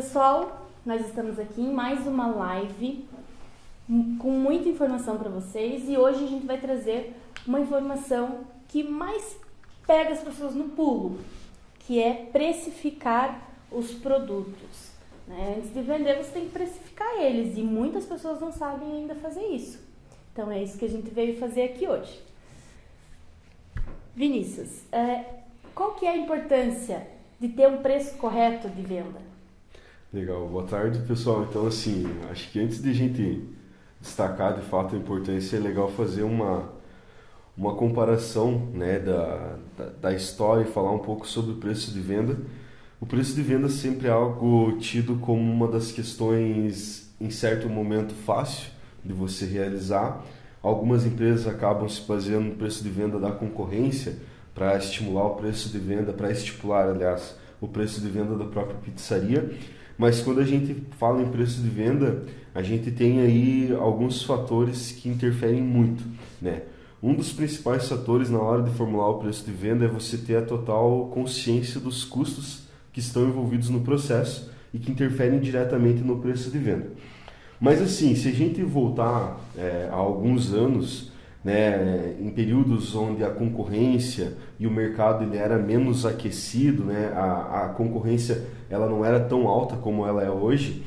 pessoal, nós estamos aqui em mais uma live com muita informação para vocês e hoje a gente vai trazer uma informação que mais pega as pessoas no pulo, que é precificar os produtos. Né? Antes de vender, você tem que precificar eles e muitas pessoas não sabem ainda fazer isso. Então é isso que a gente veio fazer aqui hoje. Vinícius, qual que é a importância de ter um preço correto de venda? Legal, boa tarde pessoal. Então assim, acho que antes de a gente destacar de fato a importância, é legal fazer uma comparação, né, da história e falar um pouco sobre o preço de venda. O preço de venda sempre é algo tido como uma das questões em certo momento fácil de você realizar. Algumas empresas acabam se baseando no preço de venda da concorrência para estimular o preço de venda, para estipular, aliás, o preço de venda da própria pizzaria. Mas quando a gente fala em preço de venda, a gente tem aí alguns fatores que interferem muito, né? Um dos principais fatores na hora de formular o preço de venda é você ter a total consciência dos custos que estão envolvidos no processo e que interferem diretamente no preço de venda. Mas assim, se a gente voltar há alguns anos, né, em períodos onde a concorrência e o mercado ele era menos aquecido, né, a concorrência ela não era tão alta como ela é hoje,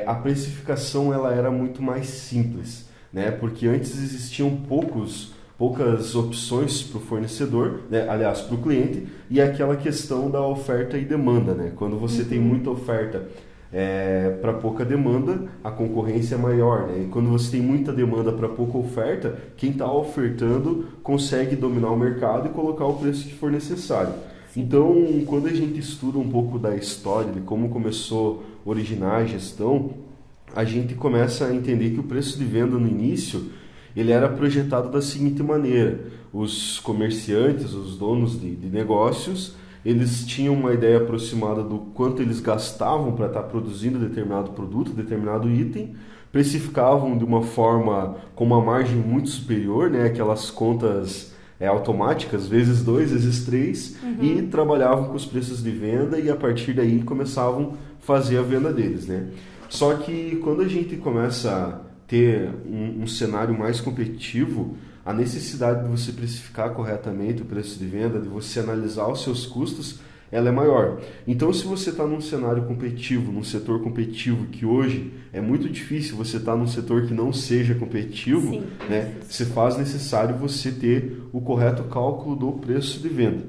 a precificação ela era muito mais simples, né, porque antes existiam poucas opções para o fornecedor, né, aliás, para o cliente, e aquela questão da oferta e demanda. Né, quando você tem muita oferta para pouca demanda, a concorrência é maior, né? E quando você tem muita demanda para pouca oferta, quem está ofertando consegue dominar o mercado e colocar o preço que for necessário. Então, quando a gente estuda um pouco da história, de como começou a originar a gestão, a gente começa a entender que o preço de venda no início ele era projetado da seguinte maneira: os comerciantes, os donos de negócios, eles tinham uma ideia aproximada do quanto eles gastavam para estar produzindo determinado produto, determinado item, precificavam de uma forma com uma margem muito superior, né? Aquelas contas automáticas, vezes 2, vezes 3, e trabalhavam com os preços de venda e a partir daí começavam a fazer a venda deles. Né? Só que quando a gente começa a ter um cenário mais competitivo, a necessidade de você precificar corretamente o preço de venda, de você analisar os seus custos, ela é maior. Então, se você está num cenário competitivo, num setor competitivo, que hoje é muito difícil você estar num setor que não seja competitivo, sim, né, se faz necessário você ter o correto cálculo do preço de venda.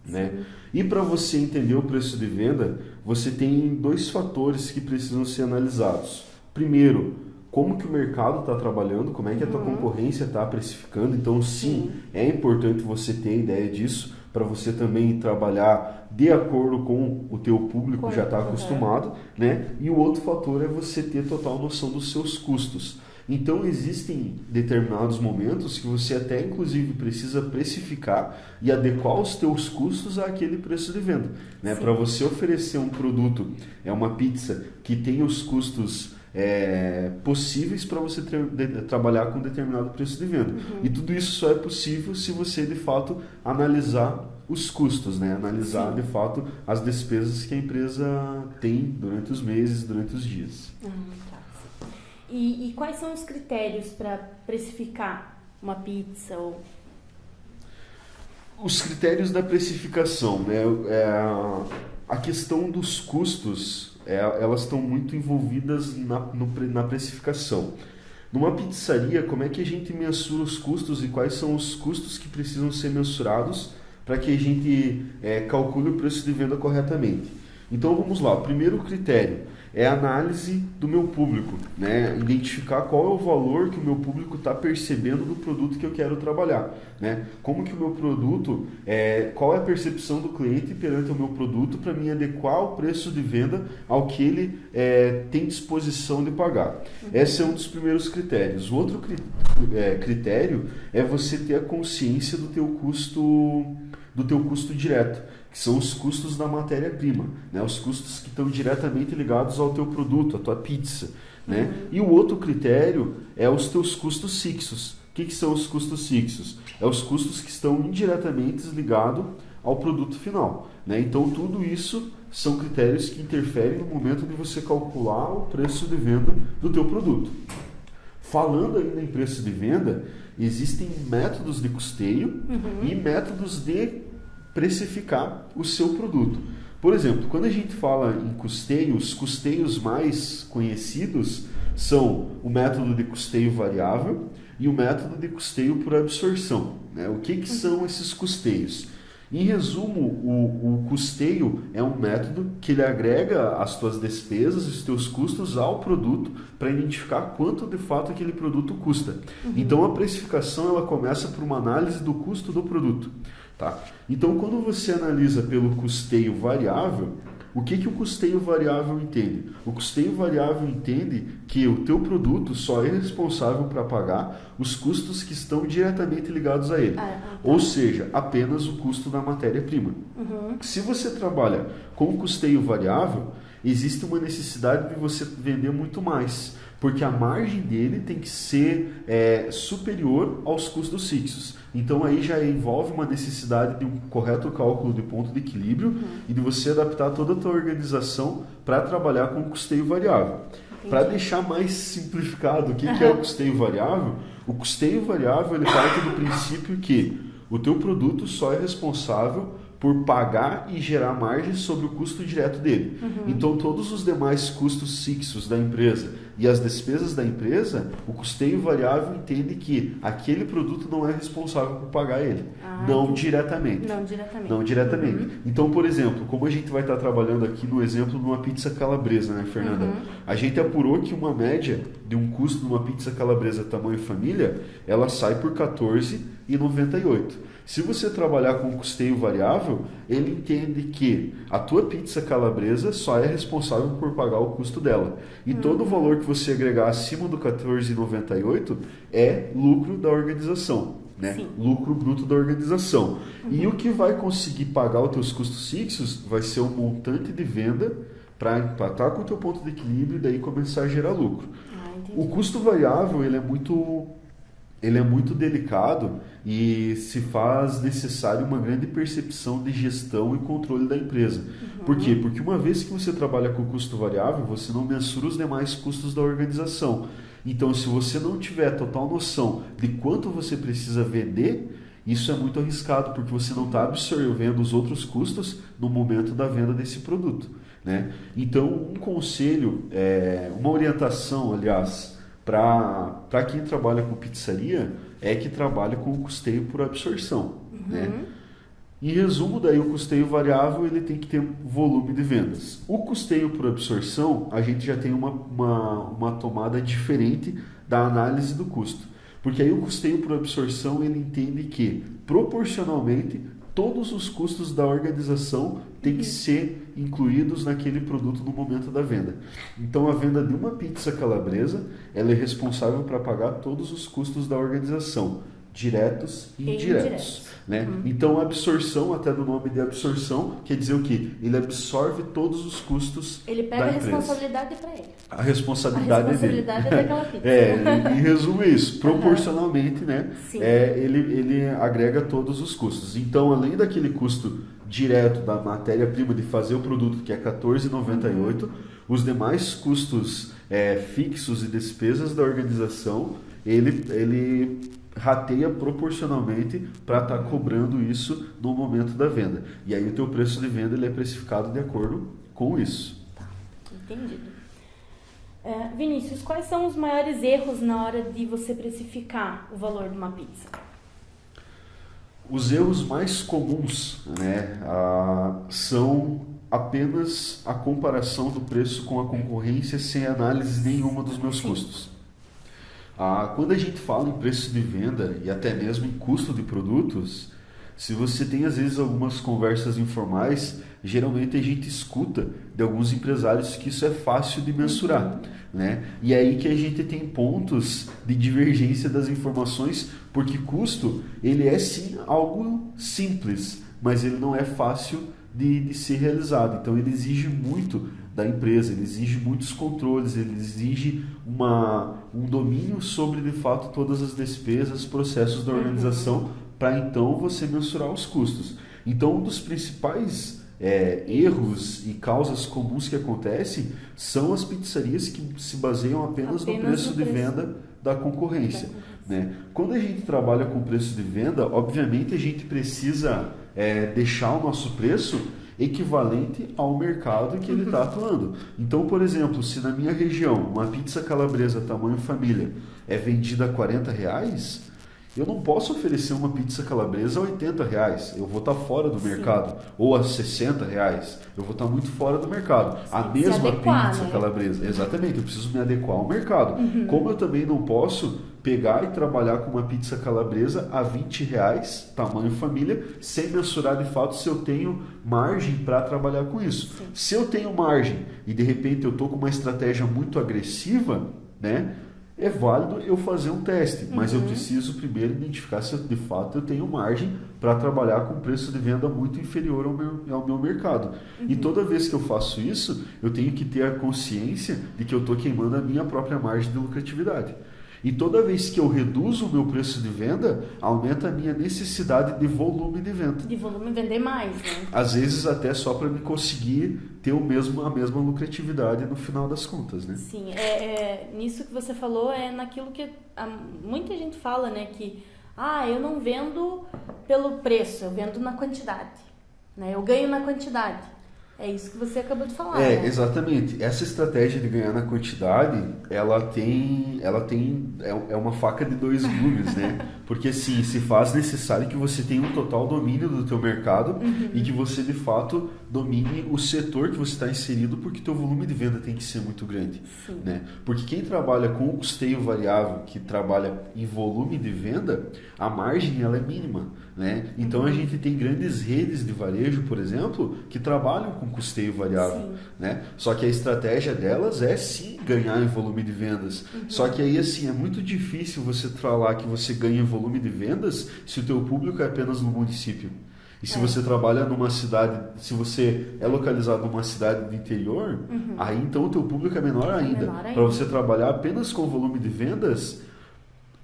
Né? E para você entender o preço de venda, você tem dois fatores que precisam ser analisados. Primeiro, como que o mercado está trabalhando, como é que a tua concorrência está precificando. Então, sim, é importante você ter ideia disso para você também trabalhar de acordo com o teu público já está acostumado, né? E o outro fator é você ter total noção dos seus custos. Então, existem determinados momentos que você até, inclusive, precisa precificar e adequar os teus custos àquele preço de venda. Né? Para você oferecer um produto, uma pizza que tem os custos possíveis para você trabalhar com determinado preço de venda. E tudo isso só é possível se você, de fato, analisar os custos, né? Analisar, de fato, as despesas que a empresa tem durante os meses, durante os dias. Tá. E quais são os critérios para precificar uma pizza? Os critérios da precificação, né? A questão dos custos, elas estão muito envolvidas na precificação. Numa pizzaria, como é que a gente mensura os custos e quais são os custos que precisam ser mensurados para que a gente calcule o preço de venda corretamente? Então vamos lá, o primeiro critério é a análise do meu público, né? Identificar qual é o valor que o meu público está percebendo do produto que eu quero trabalhar, né? Como que o meu produto, qual é a percepção do cliente perante o meu produto para mim adequar o preço de venda ao que ele tem disposição de pagar. Esse é um dos primeiros critérios. O outro critério é você ter a consciência do teu custo direto, que são os custos da matéria-prima, né? Os custos que estão diretamente ligados ao teu produto, à tua pizza. Né? E o outro critério é os teus custos fixos. O que são os custos fixos? É os custos que estão indiretamente ligados ao produto final, né? Então tudo isso são critérios que interferem no momento de você calcular o preço de venda do teu produto. Falando ainda em preço de venda, existem métodos de custeio e métodos de precificar o seu produto. Por exemplo, quando a gente fala em custeio, os custeios mais conhecidos são o método de custeio variável e o método de custeio por absorção, né? O que são esses custeios? Em resumo, o custeio é um método que ele agrega as tuas despesas, os teus custos ao produto para identificar quanto de fato aquele produto custa. Então a precificação ela começa por uma análise do custo do produto. Tá? Então quando você analisa pelo custeio variável, o que o custeio variável entende? O custeio variável entende que o teu produto só é responsável para pagar os custos que estão diretamente ligados a ele. Ou seja, apenas o custo da matéria-prima. Se você trabalha com custeio variável, existe uma necessidade de você vender muito mais, porque a margem dele tem que ser superior aos custos fixos. Então aí já envolve uma necessidade de um correto cálculo de ponto de equilíbrio e de você adaptar toda a tua organização para trabalhar com custeio variável. Para deixar mais simplificado o que é o custeio variável, o custeio variável ele parte do princípio que o teu produto só é responsável por pagar e gerar margem sobre o custo direto dele. Então, todos os demais custos fixos da empresa e as despesas da empresa, o custeio variável entende que aquele produto não é responsável por pagar ele. Não diretamente. Não diretamente. Então, por exemplo, como a gente vai estar trabalhando aqui no exemplo de uma pizza calabresa, né, Fernanda? A gente apurou que uma média de um custo de uma pizza calabresa tamanho família, ela sai por R$14,98. Se você trabalhar com custeio variável, ele entende que a tua pizza calabresa só é responsável por pagar o custo dela. E todo o valor que você agregar acima do R$14,98 é lucro da organização, né? Lucro bruto da organização. E o que vai conseguir pagar os teus custos fixos vai ser o montante de venda para empatar com o teu ponto de equilíbrio e daí começar a gerar lucro. O custo variável ele é muito delicado e se faz necessário uma grande percepção de gestão e controle da empresa. Por quê? Porque uma vez que você trabalha com custo variável, você não mensura os demais custos da organização. Então, se você não tiver total noção de quanto você precisa vender, isso é muito arriscado, porque você não está absorvendo os outros custos no momento da venda desse produto, né? Então, um conselho, uma orientação, aliás, para quem trabalha com pizzaria, é que trabalha com o custeio por absorção, né? Em resumo, daí o custeio variável ele tem que ter volume de vendas. O custeio por absorção, a gente já tem uma tomada diferente da análise do custo. Porque aí o custeio por absorção ele entende que, proporcionalmente, todos os custos da organização têm que ser incluídos naquele produto no momento da venda. Então, a venda de uma pizza calabresa, ela é responsável para pagar todos os custos da organização, diretos e indiretos. Né? Então, a absorção, até do nome de absorção, quer dizer o quê? Ele absorve todos os custos da empresa. Ele pega a responsabilidade para ele. A responsabilidade é dele. É daquela pizza. Em resumo é isso. Proporcionalmente, né? Ele agrega todos os custos. Então, além daquele custo direto da matéria-prima de fazer o produto, que é R$14,98, os demais custos fixos e despesas da organização, ele rateia proporcionalmente para estar cobrando isso no momento da venda. E aí o teu preço de venda ele é precificado de acordo com isso. Tá, entendido. Vinícius, quais são os maiores erros na hora de você precificar o valor de uma pizza? Os erros mais comuns, né, são apenas a comparação do preço com a concorrência sem análise nenhuma dos meus custos. Quando a gente fala em preço de venda e até mesmo em custo de produtos, se você tem às vezes algumas conversas informais, geralmente a gente escuta de alguns empresários que isso é fácil de mensurar, né? E é aí que a gente tem pontos de divergência das informações, porque custo ele é sim algo simples, mas ele não é fácil de ser realizado. Então ele exige muito da empresa, ele exige muitos controles, ele exige um domínio sobre de fato todas as despesas, processos da organização, para então você mensurar os custos. Então, um dos principais erros e causas comuns que acontecem são as pizzarias que se baseiam apenas no preço de venda da concorrência. Né? Quando a gente trabalha com preço de venda, obviamente a gente precisa deixar o nosso preço equivalente ao mercado que ele está atuando. Então, por exemplo, se na minha região uma pizza calabresa tamanho família é vendida a R$40, eu não posso oferecer uma pizza calabresa a R$80. Eu vou estar fora do mercado. Ou a R$60. Eu vou estar muito fora do mercado. A mesma pizza calabresa. Exatamente, eu preciso me adequar ao mercado. Como eu também não posso pegar e trabalhar com uma pizza calabresa a R$20, tamanho família, sem mensurar de fato se eu tenho margem para trabalhar com isso. Sim. Se eu tenho margem e de repente eu estou com uma estratégia muito agressiva, né? É válido eu fazer um teste, mas eu preciso primeiro identificar se de fato eu tenho margem para trabalhar com preço de venda muito inferior ao meu mercado. E toda vez que eu faço isso, eu tenho que ter a consciência de que eu estou queimando a minha própria margem de lucratividade. E toda vez que eu reduzo o meu preço de venda, aumenta a minha necessidade de volume de venda. De volume vender mais, né? Às vezes até só para me conseguir ter a mesma lucratividade no final das contas, né? Sim, nisso que você falou é naquilo que muita gente fala, né? Que, eu não vendo pelo preço, eu vendo na quantidade, né? Eu ganho na quantidade. É isso que você acabou de falar. Né? Exatamente. Essa estratégia de ganhar na quantidade, é uma faca de dois gumes, né? Porque assim, se faz necessário que você tenha um total domínio do teu mercado e que você de fato domine o setor que você está inserido, porque teu volume de venda tem que ser muito grande, né? Porque quem trabalha com o custeio variável, que trabalha em volume de venda, a margem ela é mínima, né? Então a gente tem grandes redes de varejo, por exemplo, que trabalham com custeio variável, né? Só que a estratégia delas é sim ganhar em volume de vendas. Só que aí assim é muito difícil você falar que você ganha em volume de vendas se o teu público é apenas no município. E se você trabalha numa cidade, se você é localizado numa cidade do interior, aí então o teu público é menor ainda. Para você trabalhar apenas com volume de vendas,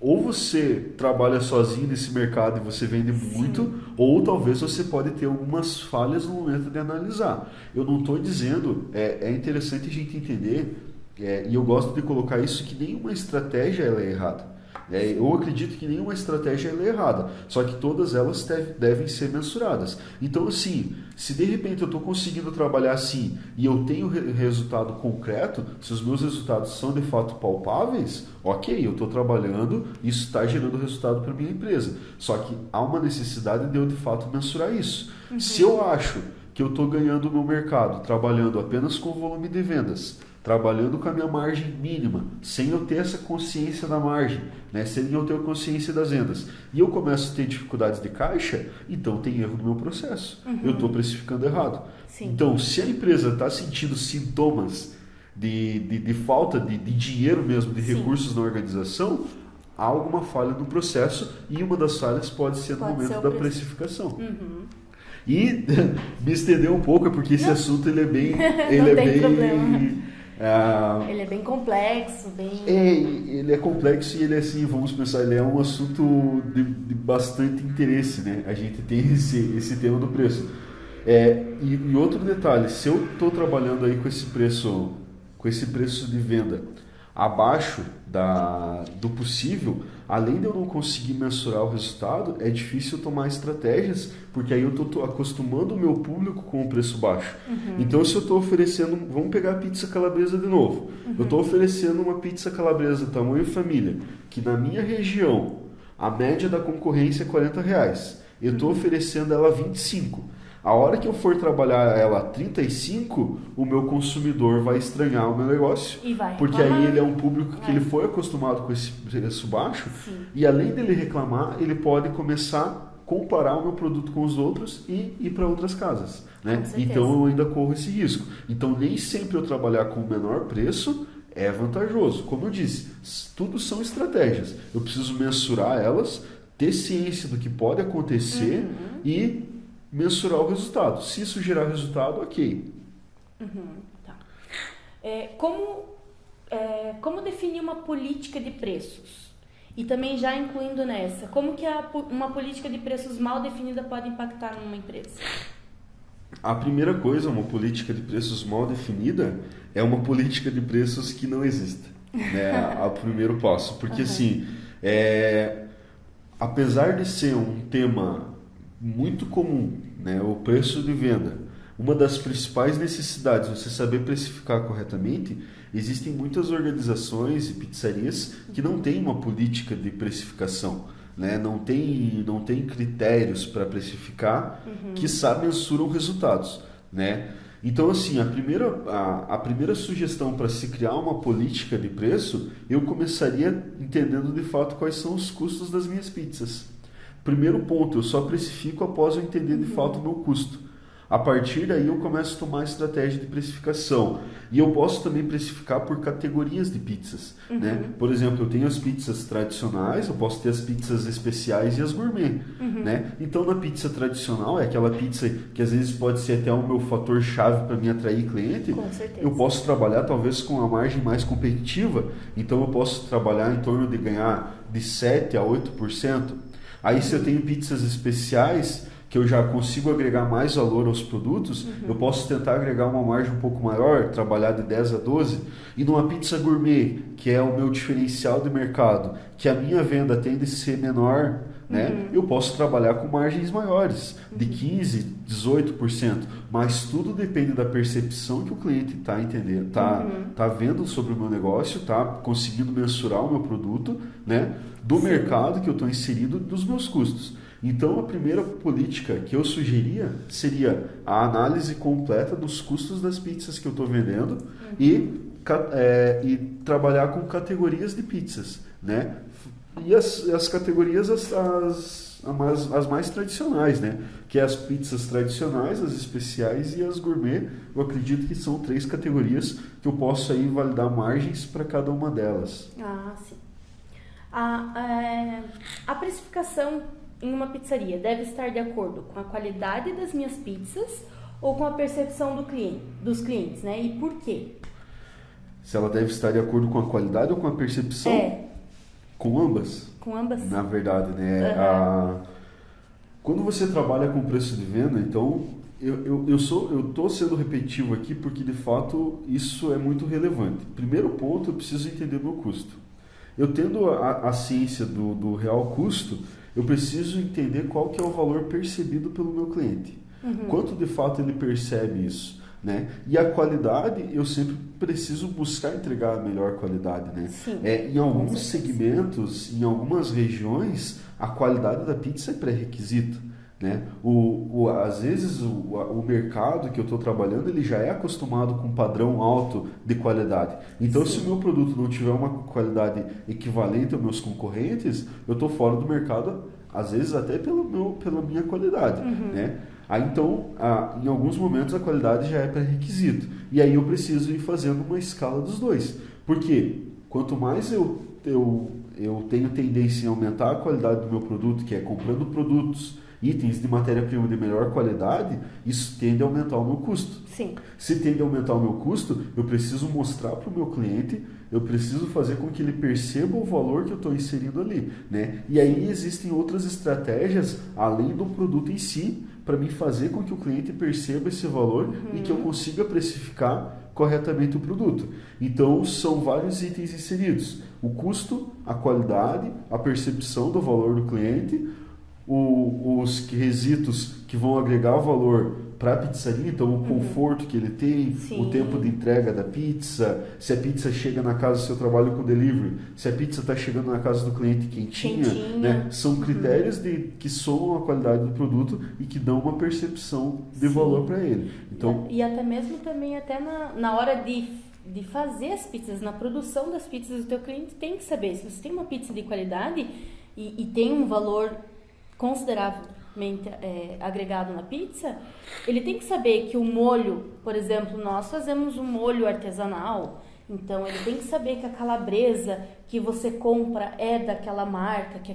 ou você trabalha sozinho nesse mercado e você vende muito, ou talvez você pode ter algumas falhas no momento de analisar. Eu não estou dizendo, é interessante a gente entender, e eu gosto de colocar isso, que nenhuma estratégia ela é errada. Eu acredito que nenhuma estratégia ela é errada, só que todas elas devem ser mensuradas. Então, assim, se de repente eu estou conseguindo trabalhar assim e eu tenho resultado concreto, se os meus resultados são de fato palpáveis, ok, eu estou trabalhando, isso está gerando resultado para a minha empresa. Só que há uma necessidade de eu de fato mensurar isso. Se eu acho que eu estou ganhando no mercado trabalhando apenas com volume de vendas, trabalhando com a minha margem mínima, sem eu ter essa consciência da margem, né? Sem eu ter consciência das vendas, e eu começo a ter dificuldades de caixa, então tem erro no meu processo. Eu estou precificando errado. Então, se a empresa está sentindo sintomas de falta de dinheiro mesmo, de recursos na organização, há alguma falha no processo, e uma das falhas pode ser no momento da precificação. E me estender um pouco, porque esse assunto ele é bem... Ele é bem complexo, ele é complexo e ele é assim, vamos pensar, ele é um assunto de bastante interesse, né? A gente tem esse tema do preço. E outro detalhe, se eu estou trabalhando aí com esse preço de venda abaixo do possível, além de eu não conseguir mensurar o resultado, é difícil tomar estratégias, porque aí eu estou acostumando o meu público com o preço baixo. Então, se eu estou oferecendo, vamos pegar a pizza calabresa de novo, eu estou oferecendo uma pizza calabresa tamanho família, que na minha região, a média da concorrência é R$40, eu estou oferecendo ela 25. A hora que eu for trabalhar ela a 35, o meu consumidor vai estranhar o meu negócio, porque aí ele é um público que ele foi acostumado com esse preço baixo, e além dele reclamar, ele pode começar a comparar o meu produto com os outros e ir para outras casas, né? Então eu ainda corro esse risco. Então nem sempre eu trabalhar com o menor preço é vantajoso. Como eu disse, tudo são estratégias. Eu preciso mensurar elas, ter ciência do que pode acontecer e mensurar o resultado. Se isso gerar resultado, ok. Tá. Como definir uma política de preços? E também já incluindo nessa, como que uma política de preços mal definida pode impactar numa empresa? A primeira coisa, uma política de preços mal definida, é uma política de preços que não existe. Né? O primeiro passo. Porque assim, apesar de ser um tema muito comum, né, o preço de venda, uma das principais necessidades, você saber precificar corretamente, existem muitas organizações e pizzarias que não têm uma política de precificação, né? Não tem critérios para precificar que mensuram resultados, né? Então, assim, a primeira sugestão para se criar uma política de preço, eu começaria entendendo de fato quais são os custos das minhas pizzas. Primeiro ponto, eu só precifico após eu entender de fato o meu custo. A partir daí eu começo a tomar a estratégia de precificação. E eu posso também precificar por categorias de pizzas. Né? Por exemplo, eu tenho as pizzas tradicionais, eu posso ter as pizzas especiais e as gourmet. Né? Então, na pizza tradicional, é aquela pizza que às vezes pode ser até o meu fator chave para me atrair cliente. Com certeza. Eu posso trabalhar talvez com a margem mais competitiva. Então, eu posso trabalhar em torno de ganhar de 7% a 8%. Aí, se eu tenho pizzas especiais, que eu já consigo agregar mais valor aos produtos, eu posso tentar agregar uma margem um pouco maior, trabalhar de 10 a 12, e numa pizza gourmet, que é o meu diferencial de mercado, que a minha venda tende a ser menor, né? Eu posso trabalhar com margens maiores, de 15%, 18%, mas tudo depende da percepção que o cliente está entendendo, tá vendo sobre o meu negócio, está conseguindo mensurar o meu produto, né? Do mercado que eu estou inserido, dos meus custos. Então, a primeira política que eu sugeria seria a análise completa dos custos das pizzas que eu estou vendendo e trabalhar com categorias de pizzas, né? E as categorias, as mais tradicionais, né? Que é as pizzas tradicionais, as especiais e as gourmet. Eu acredito que são 3 categorias que eu posso aí validar margens para cada uma delas. Ah, sim. A precificação em uma pizzaria deve estar de acordo com a qualidade das minhas pizzas ou com a percepção dos clientes, né? E por quê? Se ela deve estar de acordo com a qualidade ou com a percepção? Com ambas. Com ambas? Na verdade, né? Quando você trabalha com preço de venda, então eu estou sendo repetitivo aqui porque de fato isso é muito relevante. Primeiro ponto, eu preciso entender meu custo. Eu tendo a ciência do real custo, eu preciso entender qual que é o valor percebido pelo meu cliente. Quanto de fato ele percebe isso, né? E a qualidade, eu sempre preciso buscar entregar a melhor qualidade, né? Sim, em alguns segmentos, em algumas regiões, a qualidade da pizza é pré-requisito, né? Às vezes o mercado que eu estou trabalhando, ele já é acostumado com um padrão alto de qualidade. Então, se o meu produto não tiver uma qualidade equivalente aos meus concorrentes, eu estou fora do mercado, às vezes até pela minha qualidade, né? Aí, então, em alguns momentos a qualidade já é pré-requisito. E aí eu preciso ir fazendo uma escala dos dois. Porque quanto mais eu tenho tendência em aumentar a qualidade do meu produto, que é comprando produtos, itens de matéria-prima de melhor qualidade, isso tende a aumentar o meu custo. Sim. Se tende a aumentar o meu custo, eu preciso mostrar para o meu cliente, eu preciso fazer com que ele perceba o valor que eu estou inserindo ali, né? E aí existem outras estratégias, além do produto em si, para mim fazer com que o cliente perceba esse valor e que eu consiga precificar corretamente o produto. Então, são vários itens inseridos. O custo, a qualidade, a percepção do valor do cliente, os quesitos que vão agregar valor para a pizzaria, então o conforto que ele tem, o tempo de entrega da pizza, se a pizza chega na casa, se eu trabalho com delivery, se a pizza está chegando na casa do cliente quentinha. Né? São critérios que somam a qualidade do produto e que dão uma percepção de valor para ele. Então, e até mesmo também até na hora de fazer as pizzas, na produção das pizzas, o teu cliente tem que saber se você tem uma pizza de qualidade e tem um valor consideravelmente agregado na pizza, ele tem que saber que o molho, por exemplo, nós fazemos um molho artesanal, então ele tem que saber que a calabresa que você compra é daquela marca, que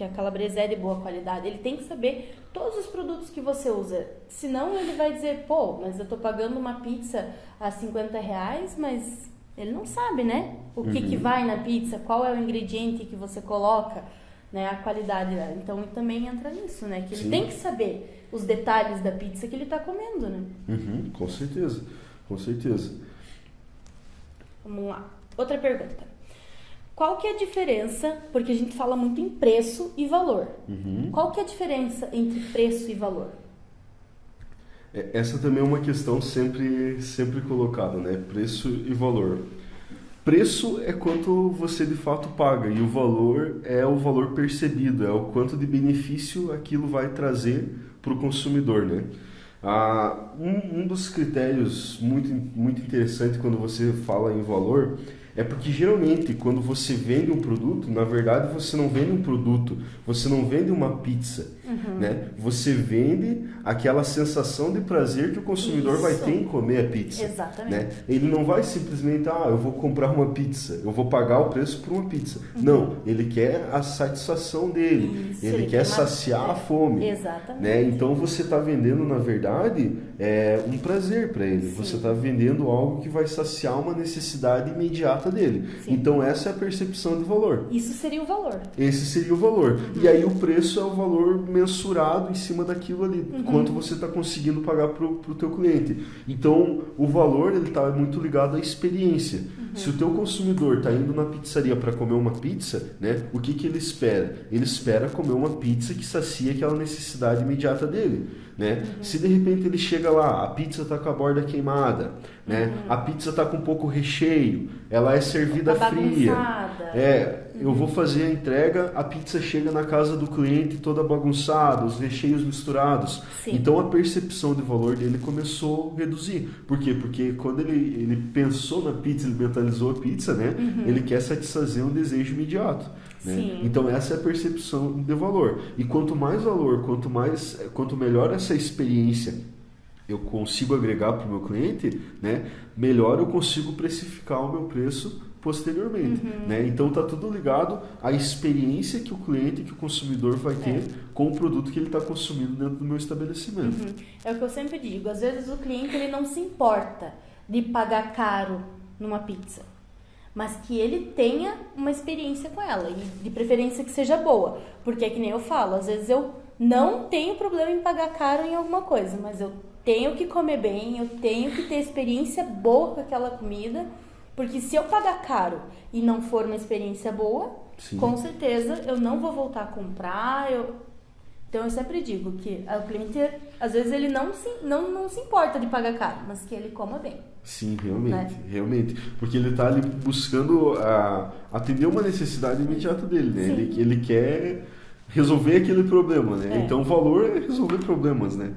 a calabresa é de boa qualidade. Ele tem que saber todos os produtos que você usa, senão ele vai dizer, pô, mas eu tô pagando uma pizza a R$50, mas Ele não sabe, né? O que vai na pizza, qual é o ingrediente que você coloca, né? A qualidade dela. Então também entra nisso, né? Que ele tem que saber os detalhes da pizza que ele está comendo, né? Com certeza, com certeza. Vamos lá. Outra pergunta. Qual que é a diferença, porque a gente fala muito em preço e valor. Qual que é a diferença entre preço e valor? Essa também é uma questão sempre colocada, né? Preço e valor. Preço é quanto você de fato paga e o valor é o valor percebido, é o quanto de benefício aquilo vai trazer para o consumidor, né? Um dos critérios muito interessante quando você fala em valor é porque geralmente quando você vende um produto, na verdade você não vende um produto, você não vende uma pizza, né? Você vende aquela sensação de prazer que o consumidor vai ter em comer a pizza. Exatamente. Né? Ele não vai simplesmente, eu vou comprar uma pizza, eu vou pagar o preço por uma pizza. Não, ele quer a satisfação dele, ele quer saciar a fome. Exatamente. Né? Então você está vendendo, na verdade, um prazer para ele. Sim. Você está vendendo algo que vai saciar uma necessidade imediata dele. Sim. Então essa é a percepção de valor. Isso seria o valor. Esse seria o valor. E aí o preço é o valor mensurado em cima daquilo ali, quanto você está conseguindo pagar para o teu cliente. Então o valor ele está muito ligado à experiência. Se o teu consumidor está indo na pizzaria para comer uma pizza, né, o que ele espera? Ele espera comer uma pizza que sacia aquela necessidade imediata dele. Né? Se de repente ele chega lá, a pizza está com a borda queimada, né? A pizza está com pouco recheio, ela é servida Tá fria. bagunçada. Eu vou fazer a entrega, a pizza chega na casa do cliente toda bagunçada, os recheios misturados. Sim. Então a percepção de valor dele começou a reduzir. Por quê? Porque quando ele pensou na pizza, ele mentalizou a pizza, né? Ele quer satisfazer um desejo imediato. Né? Sim. Então essa é a percepção de valor. E quanto mais valor, quanto melhor essa experiência eu consigo agregar para o meu cliente, né, melhor eu consigo precificar o meu preço posteriormente. Né? Então está tudo ligado à experiência que o cliente, que o consumidor vai ter com o produto que ele está consumindo dentro do meu estabelecimento. É o que eu sempre digo. Às vezes o cliente ele não se importa de pagar caro numa pizza, mas que ele tenha uma experiência com ela e de preferência que seja boa. Porque é que nem eu falo, às vezes eu não tenho problema em pagar caro em alguma coisa, mas eu tenho que comer bem, eu tenho que ter experiência boa com aquela comida, porque se eu pagar caro e não for uma experiência boa, Sim. com certeza eu não vou voltar a comprar. Então eu sempre digo que o cliente, às vezes ele não se importa de pagar caro, mas que ele coma bem. Sim, realmente, Né? realmente. Porque ele está ali buscando atender uma necessidade imediata dele, né? Sim. Ele quer resolver aquele problema, né? Então o valor é resolver problemas, né?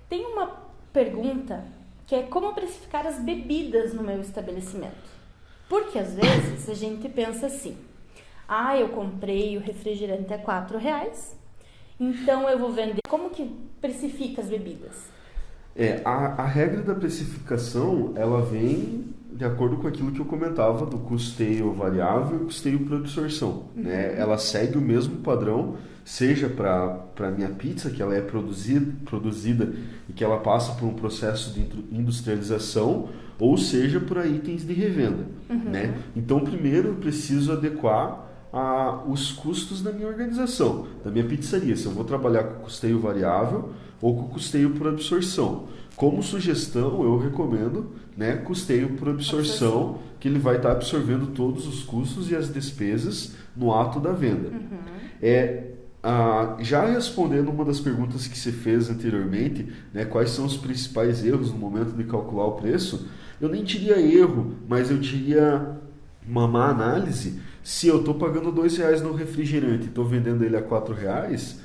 Tem uma pergunta que é como precificar as bebidas no meu estabelecimento. Porque às vezes a gente pensa assim, eu comprei o refrigerante a R$4, então eu vou vender. Como que precifica as bebidas? A regra da precificação, ela vem de acordo com aquilo que eu comentava do custeio variável e custeio por absorção. Né? Ela segue o mesmo padrão, seja para a minha pizza, que ela é produzida e que ela passa por um processo de industrialização, ou seja, para itens de revenda. Né? Então, primeiro eu preciso adequar os custos da minha organização, da minha pizzaria, se eu vou trabalhar com custeio variável ou com custeio por absorção. Como sugestão, eu recomendo, né, custeio por absorção, que ele vai estar absorvendo todos os custos e as despesas no ato da venda. Já respondendo uma das perguntas que você fez anteriormente, né, quais são os principais erros no momento de calcular o preço, eu nem diria erro, mas eu diria uma má análise. Se eu estou pagando R$2 no refrigerante e estou vendendo ele a R$4,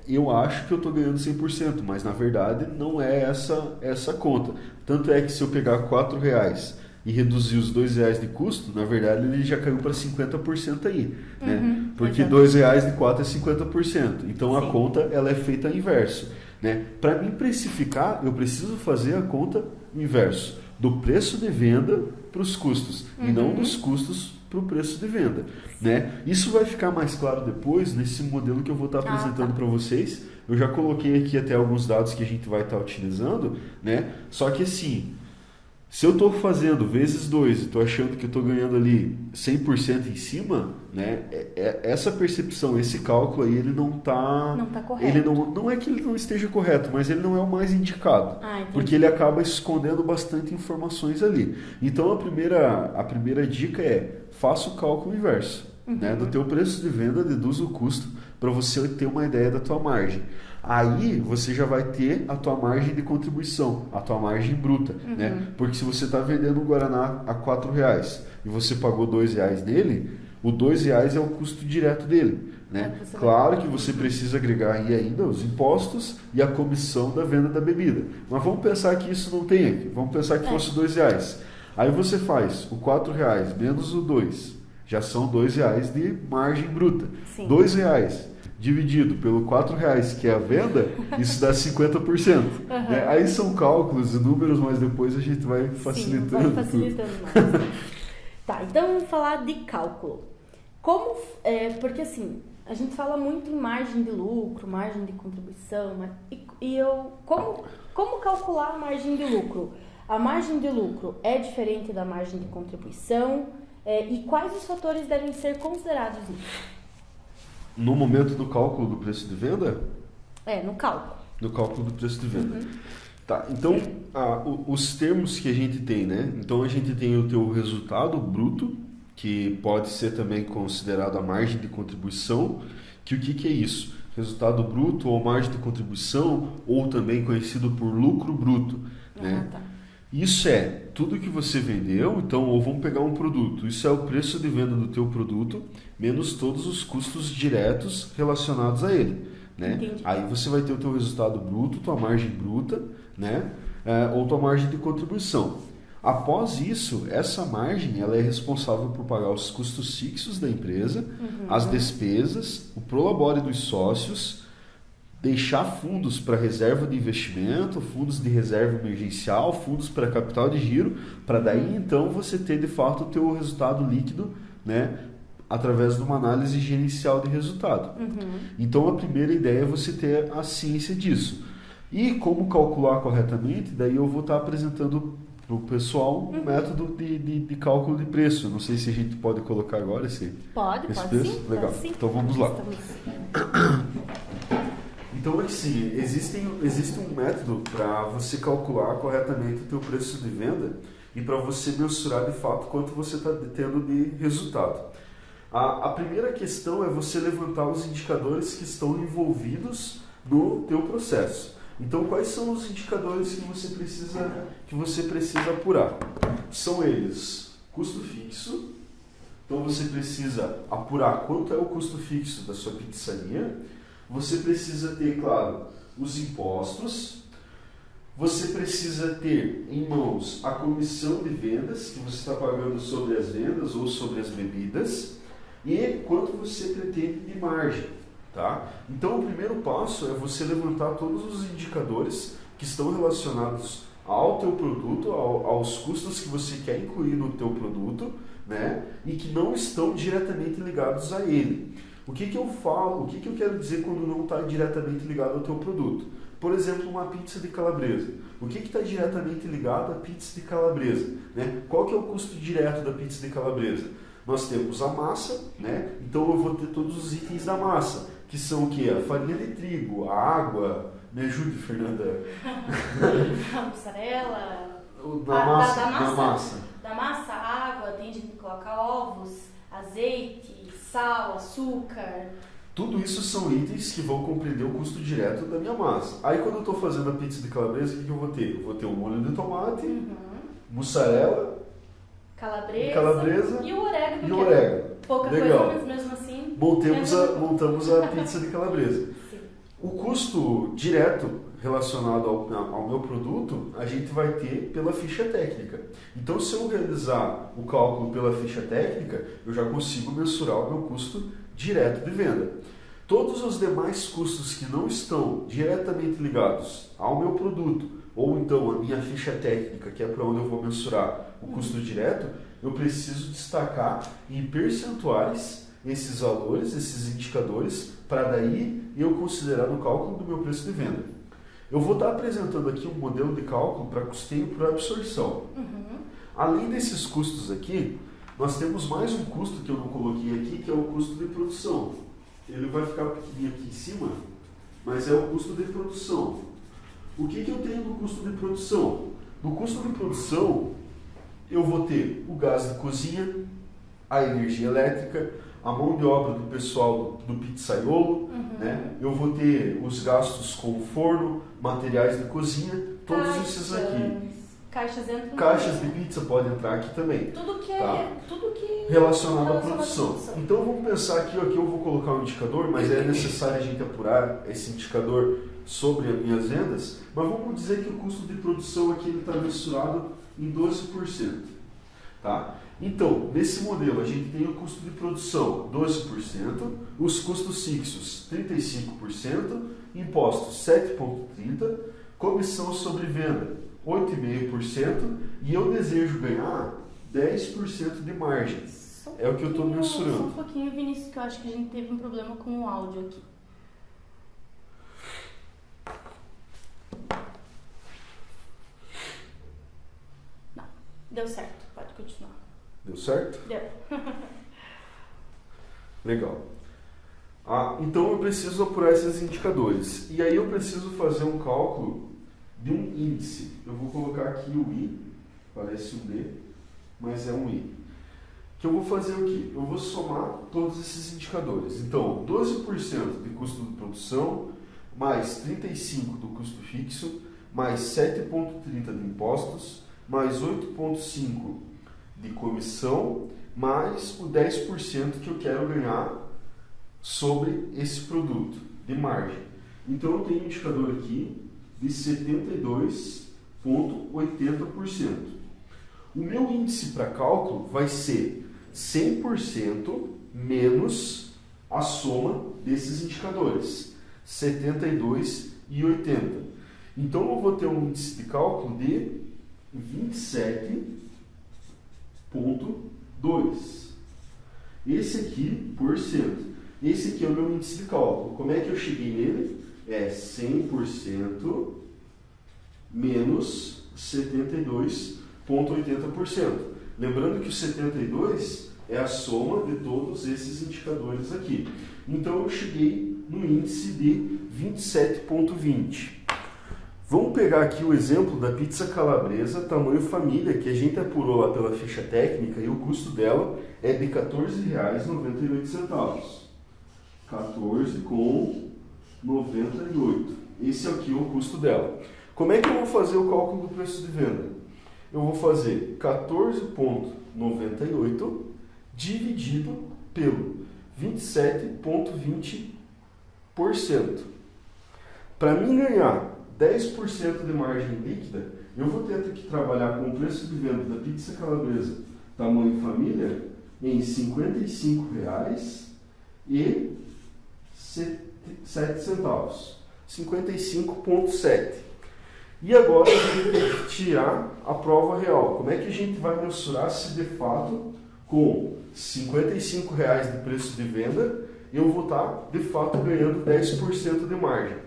eu acho que eu estou ganhando 100%, mas na verdade não é essa conta. Tanto é que se eu pegar R$4 e reduzir os R$2 de custo, na verdade ele já caiu para 50% aí. Né? Porque R$2 de 4 é 50%. Então a conta ela é feita inverso. Né? Para mim precificar, eu preciso fazer a conta inverso. Do preço de venda para os custos. E não dos custos para o preço de venda. Né? Isso vai ficar mais claro depois nesse modelo que eu vou estar apresentando para vocês. Eu já coloquei aqui até alguns dados que a gente vai estar utilizando. Né? Só que assim, Se eu estou fazendo vezes 2 e estou achando que eu estou ganhando ali 100% em cima, né, essa percepção, esse cálculo aí, ele não está... Não tá correto. Ele não é que ele não esteja correto, mas ele não é o mais indicado. Entendi. Porque ele acaba escondendo bastante informações ali. Então a primeira dica é, faça o cálculo inverso. Né, do teu preço de venda, deduz o custo para você ter uma ideia da tua margem. Aí você já vai ter a tua margem de contribuição, a tua margem bruta, né? Porque se você está vendendo um Guaraná a R$4 e você pagou R$2 nele, o R$2 é o custo direto dele, né? Claro que você precisa agregar aí ainda os impostos e a comissão da venda da bebida. Mas vamos pensar que isso não tem aqui, vamos pensar que fosse R$2. Aí você faz o R$4 menos o 2, já são R$2 de margem bruta. Sim. R$2 dividido pelo R$4 que é a venda, isso dá 50%. Né? Aí são cálculos e números, mas depois a gente vai facilitando. Sim, vai facilitando mais. Tá, então vamos falar de cálculo. Porque assim, a gente fala muito em margem de lucro, margem de contribuição, como calcular a margem de lucro? A margem de lucro é diferente da margem de contribuição? E quais os fatores devem ser considerados nisso? No momento do cálculo do preço de venda? No cálculo. No cálculo do preço de venda. Tá, então, os termos que a gente tem, né? Então, a gente tem o teu resultado bruto, que pode ser também considerado a margem de contribuição, que o que é isso? Resultado bruto ou margem de contribuição, ou também conhecido por lucro bruto, né? Tá. Isso é tudo que você vendeu, então, ou vamos pegar um produto, isso é o preço de venda do teu produto, menos todos os custos diretos relacionados a ele, né? Entendi. Aí você vai ter o teu resultado bruto, tua margem bruta, né? Ou tua margem de contribuição. Após isso, essa margem ela é responsável por pagar os custos fixos da empresa, as despesas, o prolabore dos sócios, deixar fundos para reserva de investimento, fundos de reserva emergencial, fundos para capital de giro, para daí então você ter de fato o teu resultado líquido, né, através de uma análise gerencial de resultado. Então a primeira ideia é você ter a ciência disso. E como calcular corretamente, daí eu vou estar apresentando para o pessoal um método de cálculo de preço. Não sei se a gente pode colocar agora esse Pode preço. sim. Legal. Pode sim. Então vamos lá. Estamos... Então, assim, existe um método para você calcular corretamente o teu preço de venda e para você mensurar de fato quanto você está tendo de resultado. A primeira questão é você levantar os indicadores que estão envolvidos no teu processo. Então, quais são os indicadores que você precisa apurar? São eles: custo fixo. Então, você precisa apurar quanto é o custo fixo da sua pizzaria. Você precisa ter, claro, os impostos. Você precisa ter em mãos a comissão de vendas que você está pagando sobre as vendas ou sobre as bebidas e quanto você pretende de margem. Tá? Então, o primeiro passo é você levantar todos os indicadores que estão relacionados ao teu produto, aos custos que você quer incluir no teu produto, né? E que não estão diretamente ligados a ele. O que eu falo, o que eu quero dizer quando não está diretamente ligado ao teu produto? Por exemplo, uma pizza de calabresa. O que está diretamente ligado à pizza de calabresa? Né? Qual que é o custo direto da pizza de calabresa? Nós temos a massa, né? Então eu vou ter todos os itens da massa, que são o quê? A farinha de trigo, a água, me ajude, Fernanda. A mussarela, Da massa. Da massa, água, tem gente que coloca ovos, azeite, sal, açúcar. Tudo isso são itens que vão compreender o custo direto da minha massa. Aí quando eu estou fazendo a pizza de calabresa, o que eu vou ter? Eu vou ter um molho de tomate, mussarela, calabresa e o orégano. Pouca Legal. coisa, mas mesmo assim... Montamos a pizza de calabresa. Sim. O custo direto relacionado ao meu produto, a gente vai ter pela ficha técnica. Então, se eu realizar o cálculo pela ficha técnica, eu já consigo mensurar o meu custo direto de venda. Todos os demais custos que não estão diretamente ligados ao meu produto, ou então a minha ficha técnica, que é para onde eu vou mensurar o custo direto, eu preciso destacar em percentuais esses valores, esses indicadores, para daí eu considerar no cálculo do meu preço de venda. Eu vou estar apresentando aqui um modelo de cálculo para custeio por absorção. Além desses custos aqui, nós temos mais um custo que eu não coloquei aqui, que é o custo de produção. Ele vai ficar pequenininho aqui em cima, mas é o custo de produção. O que eu tenho no custo de produção? No custo de produção, eu vou ter o gás de cozinha, a energia elétrica, a mão de obra do pessoal do pizzaiolo, né? Eu vou ter os gastos com forno, materiais de cozinha, todos esses aqui. Caixas entram. Caixas de pizza podem entrar aqui também. Tudo que relacionado à produção. Então vamos pensar aqui, aqui eu vou colocar um indicador, mas é necessário a gente apurar esse indicador sobre as minhas vendas, mas vamos dizer que o custo de produção aqui está mensurado em 12%. Tá? Então, nesse modelo a gente tem o custo de produção 12%, os custos fixos 35%, impostos 7,30%, comissão sobre venda 8,5% e eu desejo ganhar 10% de margem. É o que eu estou mensurando. Só um pouquinho, Vinícius, que eu acho que a gente teve um problema com o áudio aqui. Não, deu certo. Pode continuar. Deu certo? Deu. Legal. Então eu preciso apurar esses indicadores. E aí eu preciso fazer um cálculo de um índice. Eu vou colocar aqui o I, parece um D, mas é um I. Que eu vou fazer o quê? Eu vou somar todos esses indicadores. Então, 12% de custo de produção, mais 35% do custo fixo, mais 7,30% de impostos, mais 8,5% de comissão, mais o 10% que eu quero ganhar sobre esse produto, de margem. Então, eu tenho um indicador aqui de 72,80%. O meu índice para cálculo vai ser 100% menos a soma desses indicadores, 72,80. Então, eu vou ter um índice de cálculo de 27,2. Esse aqui, por cento. Esse aqui é o meu índice de cálculo. Como é que eu cheguei nele? É 100% menos 72,80%. Lembrando que o 72 é a soma de todos esses indicadores aqui. Então eu cheguei no índice de 27,20. Vamos pegar aqui o exemplo da pizza calabresa tamanho família, que a gente apurou lá pela ficha técnica e o custo dela é de R$ 14,98. 14,98. Esse aqui é o custo dela. Como é que eu vou fazer o cálculo do preço de venda? Eu vou fazer 14,98 dividido pelo 27,20%. Para mim ganhar 10% de margem líquida, eu vou ter que trabalhar com o preço de venda da pizza calabresa tamanho família em R$ 55,07. 55,7. E agora a gente tem que tirar a prova real. Como é que a gente vai mensurar se de fato com R$ 55,00 de preço de venda eu vou estar de fato ganhando 10% de margem?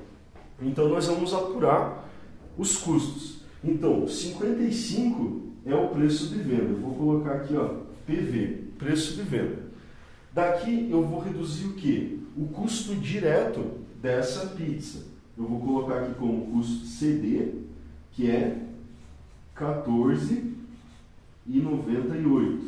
Então nós vamos apurar os custos. Então 55 é o preço de venda. Eu vou colocar aqui, ó, PV, preço de venda. Daqui eu vou reduzir o quê? O custo direto dessa pizza. Eu vou colocar aqui como custo CD, que é R$ 14,98.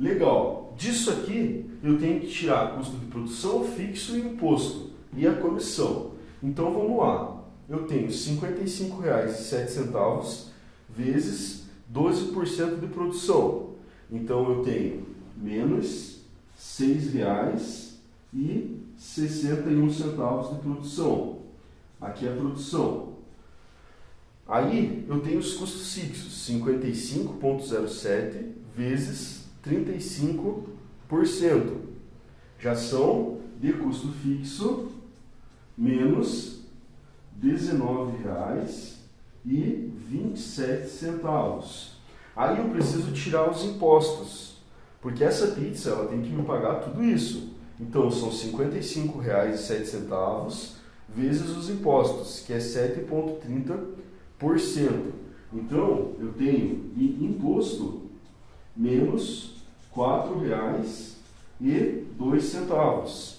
Legal. Disso aqui eu tenho que tirar custo de produção, fixo e imposto. E a comissão. Então vamos lá. Eu tenho R$ 55,07 vezes 12% de produção. Então eu tenho menos R$ 6,61 de produção. Aqui é a produção. Aí eu tenho os custos fixos, 55,07 vezes 35%. Já são de custo fixo menos R$ 19,27. Aí eu preciso tirar os impostos, porque essa pizza ela tem que me pagar tudo isso. Então são R$ 55,07 vezes os impostos, que é 7,30%. Então, eu tenho de imposto menos R$ 4,02.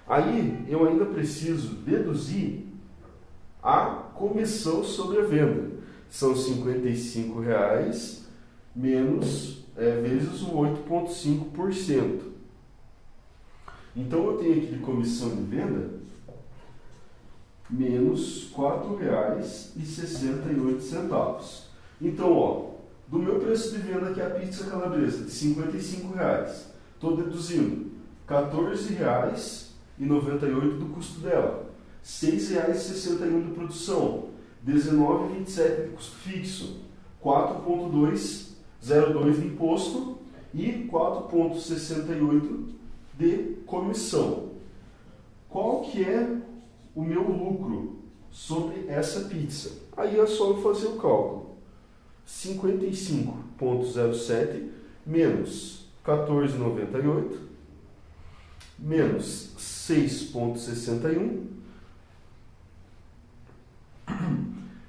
Aí, eu ainda preciso deduzir a comissão sobre a venda. São R$ 55,00 menos vezes o 8,5%. Então, eu tenho aqui de comissão de venda menos R$ 4,68. Então, ó, do meu preço de venda, que é a pizza calabresa, de R$ 55,00, estou deduzindo R$ 14,98 do custo dela, R$ 6,61 de produção, R$ 19,27 de custo fixo, 4,202 de imposto e 4,68 de comissão. Qual que é o meu lucro sobre essa pizza? Aí é só eu fazer o cálculo. 55,07 menos 14,98 menos 6,61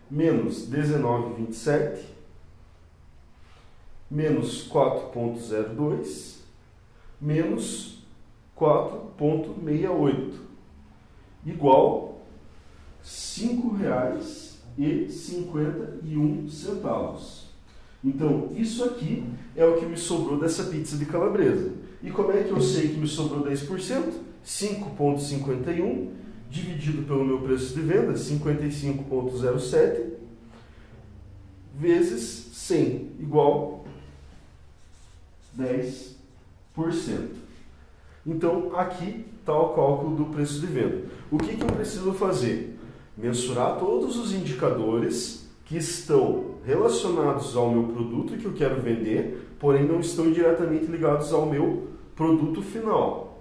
menos 19,27 menos 4,02 menos 4,68 igual R$ 5,51. Então, isso aqui é o que me sobrou dessa pizza de calabresa. E como é que eu sei que me sobrou 10%? 5,51 dividido pelo meu preço de venda, 55,07, vezes 100, igual 10%. Então, aqui está o cálculo do preço de venda. O que eu preciso fazer? Mensurar todos os indicadores que estão relacionados ao meu produto que eu quero vender, porém não estão diretamente ligados ao meu produto final.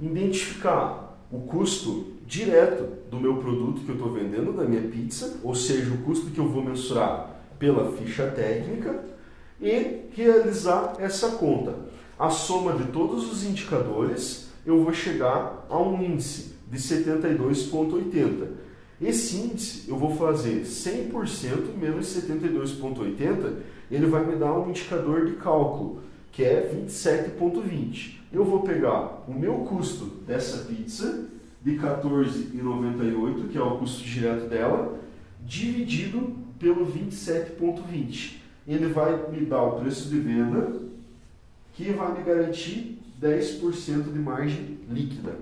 Identificar o custo direto do meu produto que eu estou vendendo, da minha pizza, ou seja, o custo que eu vou mensurar pela ficha técnica, e realizar essa conta. A soma de todos os indicadores, eu vou chegar a um índice de 72,80. Esse índice eu vou fazer 100% menos 72,80, ele vai me dar um indicador de cálculo, que é 27,20. Eu vou pegar o meu custo dessa pizza, de R$ 14,98, que é o custo direto dela, dividido pelo 27,20. Ele vai me dar o preço de venda, que vai me garantir 10% de margem líquida.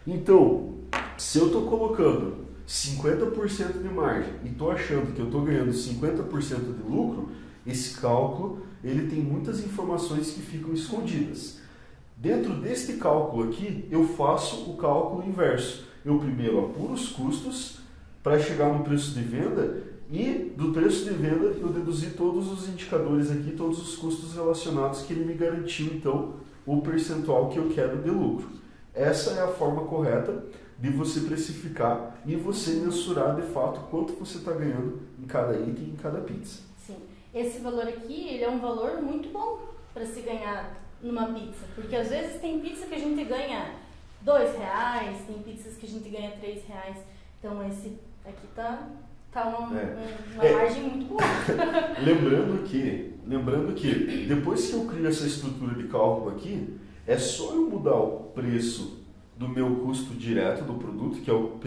Então, se eu estou colocando 50% de margem e estou achando que eu estou ganhando 50% de lucro, esse cálculo ele tem muitas informações que ficam escondidas. Dentro deste cálculo aqui, eu faço o cálculo inverso. Eu primeiro apuro os custos para chegar no preço de venda e do preço de venda eu deduzi todos os indicadores aqui, todos os custos relacionados que ele me garantiu, então, o percentual que eu quero de lucro. Essa é a forma correta de você precificar e você mensurar de fato quanto você está ganhando em cada item, em cada pizza. Sim. Esse valor aqui, ele é um valor muito bom para se ganhar numa pizza, porque às vezes tem pizza que a gente ganha R$ 2, tem pizzas que a gente ganha R$ 3. Então esse aqui tá uma margem muito boa. Lembrando que depois que eu crio essa estrutura de cálculo aqui, é só eu mudar o preço do meu custo direto do produto, que é o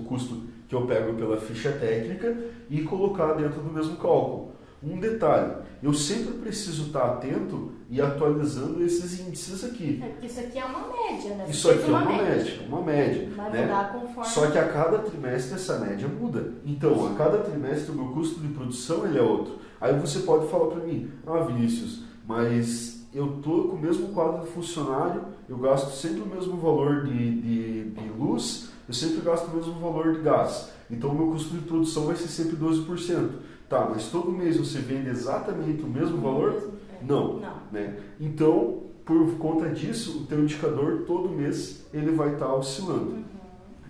custo que eu pego pela ficha técnica, e colocar dentro do mesmo cálculo. Um detalhe, eu sempre preciso estar atento e atualizando esses índices aqui. Isso aqui é uma média, né? Isso aqui é uma média. Vai né? mudar conforme... Só que a cada trimestre essa média muda. Então, a cada trimestre o meu custo de produção ele é outro. Aí você pode falar para mim, Vinícius, mas eu estou com o mesmo quadro de funcionário, eu gasto sempre o mesmo valor de luz, eu sempre gasto o mesmo valor de gás. Então, o meu custo de produção vai ser sempre 12%. Tá, mas todo mês você vende exatamente o mesmo valor? Não. Né? Então, por conta disso, o teu indicador todo mês ele vai estar oscilando.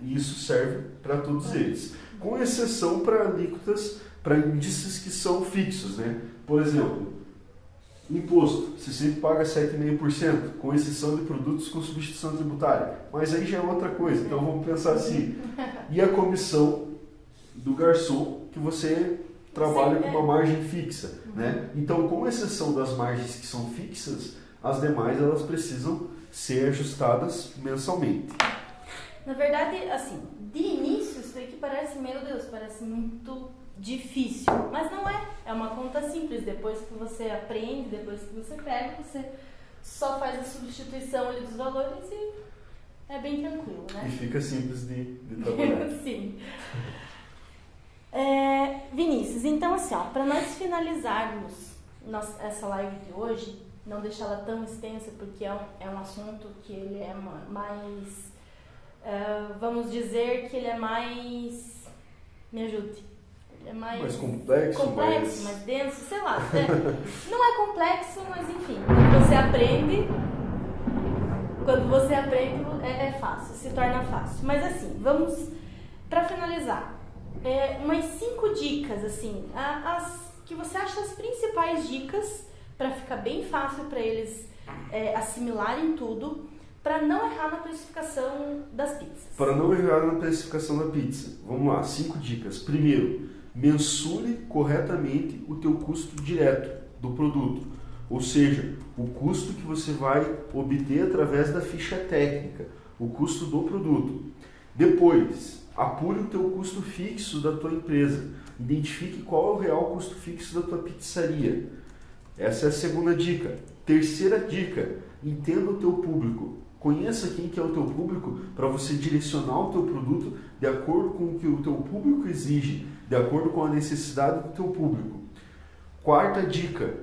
E isso serve para todos eles. Com exceção para alíquotas, para índices que são fixos. Né? Por exemplo, Imposto, você sempre paga 7,5%, com exceção de produtos com substituição tributária. Mas aí já é outra coisa, então vamos pensar assim. E a comissão do garçom, que você trabalha com uma margem fixa, né? Então, com exceção das margens que são fixas, as demais elas precisam ser ajustadas mensalmente. Na verdade, assim, de início, isso aqui parece, meu Deus, parece muito difícil, mas não é. É uma conta simples. Depois que você aprende, depois que você pega, você só faz a substituição ali dos valores e é bem tranquilo, né? E fica simples de trabalhar. Sim. Vinícius, então assim, ó, para nós finalizarmos essa live de hoje, não deixá-la tão extensa, porque é um assunto que ele é mais, vamos dizer que ele é mais, me ajude, ele é mais complexo, mais denso, sei lá, não é complexo, mas enfim, quando você aprende é fácil, se torna fácil. Mas assim, vamos, para finalizar, umas 5 dicas, assim, as que você acha as principais dicas para ficar bem fácil para eles assimilarem tudo, para não errar na precificação das pizzas. Para não errar na precificação da pizza, vamos lá, 5 dicas. Primeiro, mensure corretamente o teu custo direto do produto, ou seja, o custo que você vai obter através da ficha técnica, o custo do produto. Depois, apure o teu custo fixo da tua empresa. Identifique qual é o real custo fixo da tua pizzaria. Essa é a segunda dica. Terceira dica, entenda o teu público. Conheça quem que é o teu público para você direcionar o teu produto de acordo com o que o teu público exige, de acordo com a necessidade do teu público. Quarta dica,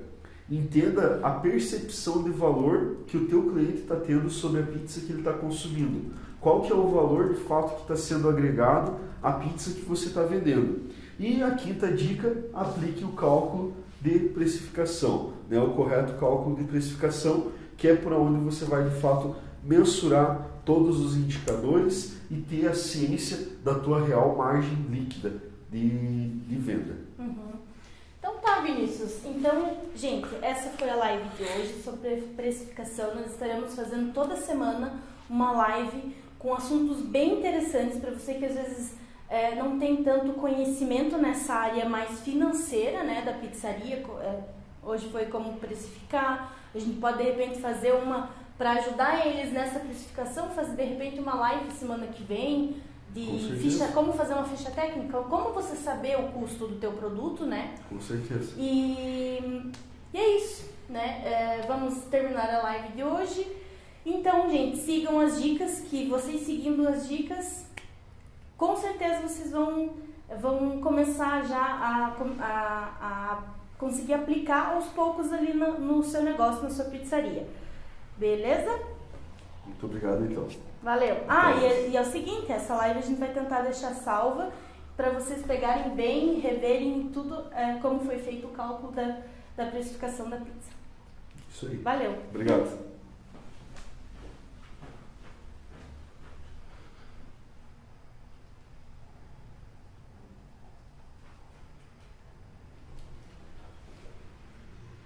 entenda a percepção de valor que o teu cliente está tendo sobre a pizza que ele está consumindo. Qual que é o valor de fato que está sendo agregado à pizza que você está vendendo. E a quinta dica, aplique o cálculo de precificação, né? O correto cálculo de precificação, que é por onde você vai de fato mensurar todos os indicadores e ter a ciência da tua real margem líquida de venda. Uhum. Então tá, Vinícius. Então, gente, essa foi a live de hoje sobre precificação. Nós estaremos fazendo toda semana uma live com assuntos bem interessantes para você que às vezes não tem tanto conhecimento nessa área mais financeira, né, da pizzaria. Hoje foi como precificar. A gente pode de repente fazer uma para ajudar eles nessa precificação, fazer de repente uma live semana que vem de ficha, como fazer uma ficha técnica, como você saber o custo do teu produto, né? Com certeza. E é isso, né? Vamos terminar a live de hoje. Então, gente, sigam as dicas, que vocês seguindo as dicas, com certeza vocês vão começar já a conseguir aplicar aos poucos ali no seu negócio, na sua pizzaria. Beleza? Muito obrigado, então. Valeu. E é o seguinte, essa live a gente vai tentar deixar salva para vocês pegarem bem, reverem tudo, como foi feito o cálculo da precificação da pizza. Isso aí. Valeu. Obrigado.